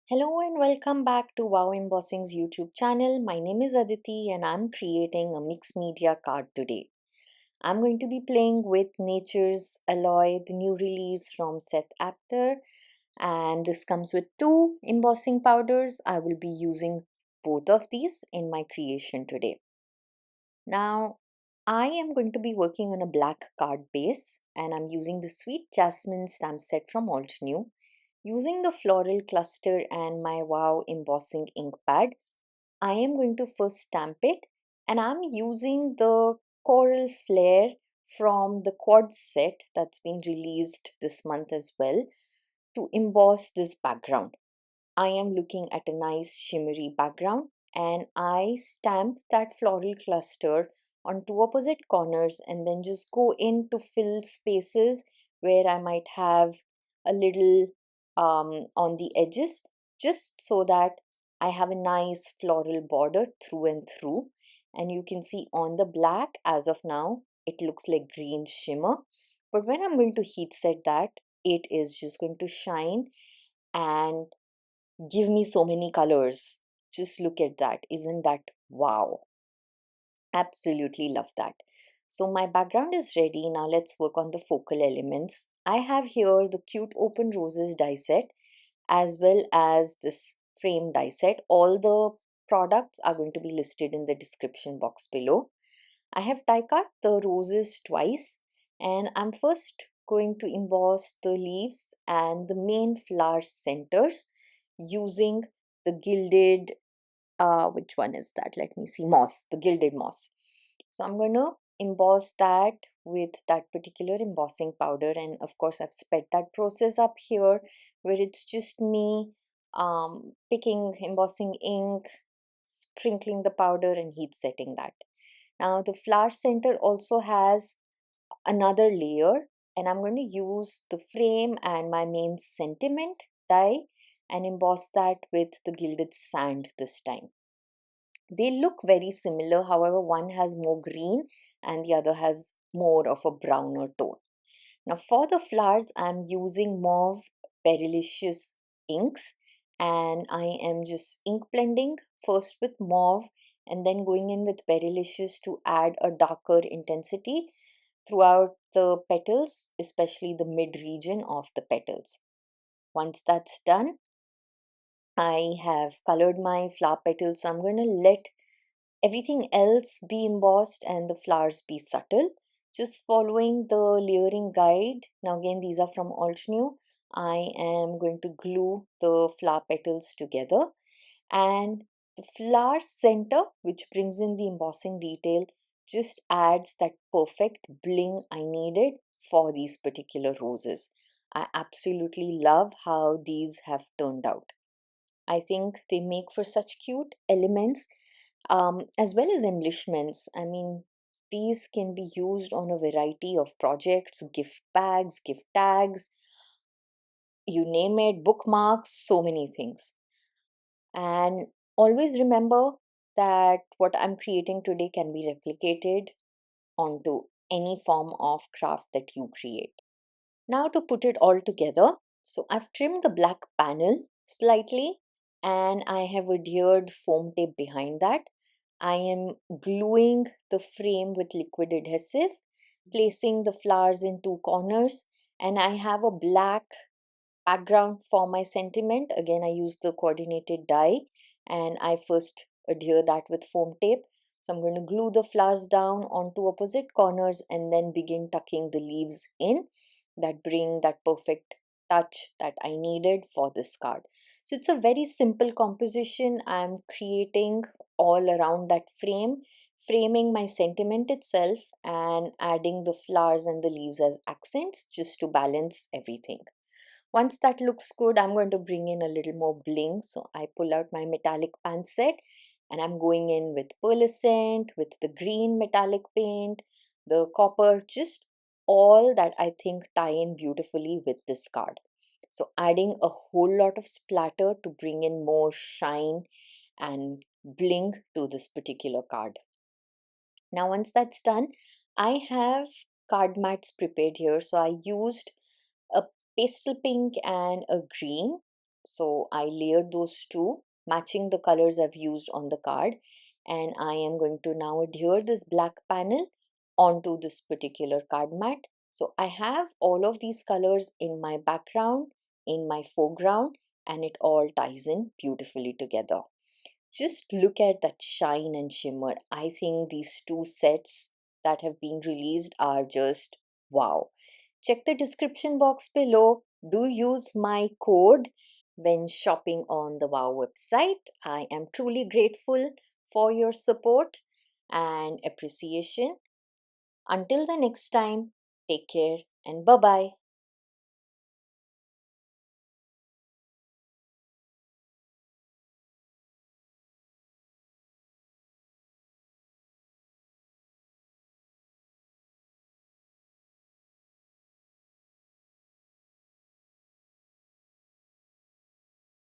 Hello and welcome back to Wow Embossing's YouTube channel. My name is Aditi and I'm creating a mixed media card today. I'm going to be playing with Nature's Alloy, the new release from Seth Apter, and this comes with two embossing powders. I will be using both of these in my creation today. Now, I am going to be working on a black card base and I'm using the Sweet Jasmine stamp set from Alt New. Using the floral cluster and my Wow embossing ink pad, I am going to first stamp it, and I'm using the Coral Flare from the quad set that's been released this month as well to emboss this background. I am looking at a nice shimmery background and I stamp that floral cluster on two opposite corners and then just go in to fill spaces where I might have a little on the edges, just so that I have a nice floral border through and through. And you can see on the black, as of now, it looks like green shimmer. But when I'm going to heat set that, it is just going to shine and give me so many colors. Just look at that. Isn't that wow? Absolutely love that. So my background is ready. Now let's work on the focal elements. I have here the cute open roses die set as well as this frame die set. All the products are going to be listed in the description box below. I have die cut the roses twice and I'm first going to emboss the leaves and the main flower centers using the gilded, which one is that? Let me see, moss, the gilded moss. So I'm going to emboss that with that particular embossing powder, and of course I've sped that process up here where it's just me picking embossing ink, sprinkling the powder and heat setting that. Now the flower center also has another layer, and I'm going to use the frame and my main sentiment die and emboss that with the gilded sand this time. They look very similar, however, one has more green and the other has more of a browner tone. Now, for the flowers, I'm using mauve Perilicious inks and I am just ink blending first with mauve and then going in with Perilicious to add a darker intensity throughout the petals, especially the mid region of the petals. Once that's done, I have colored my flower petals, so I'm going to let everything else be embossed and the flowers be subtle. Just following the layering guide. Now again, these are from Alt New. I am going to glue the flower petals together, and the flower center, which brings in the embossing detail, just adds that perfect bling I needed for these particular roses. I absolutely love how these have turned out. I think they make for such cute elements, as well as embellishments. I mean, these can be used on a variety of projects, gift bags, gift tags, you name it, bookmarks, so many things. And always remember that what I'm creating today can be replicated onto any form of craft that you create. Now to put it all together, so I've trimmed the black panel slightly and I have adhered foam tape behind that. I am gluing the frame with liquid adhesive, placing the flowers in two corners, and I have a black background for my sentiment. Again, I use the coordinated die and I first adhere that with foam tape. So I'm going to glue the flowers down onto opposite corners and then begin tucking the leaves in that bring that perfect touch that I needed for this card. So it's a very simple composition I'm creating all around that frame, framing my sentiment itself and adding the flowers and the leaves as accents just to balance everything. Once that looks good, I'm going to bring in a little more bling. So I pull out my metallic pan set and I'm going in with pearlescent, with the green metallic paint, the copper, just all that I think tie in beautifully with this card. So adding a whole lot of splatter to bring in more shine and bling to this particular card. Now once that's done, I have card mats prepared here. So I used a pastel pink and a green. So I layered those two, matching the colors I've used on the card. And I am going to now adhere this black panel onto this particular card mat. So I have all of these colors in my background, in my foreground, and it all ties in beautifully together. Just look at that shine and shimmer. I think these two sets that have been released are just wow. Check the description box below. Do use my code when shopping on the WOW website. I am truly grateful for your support and appreciation. Until the next time, take care and bye bye.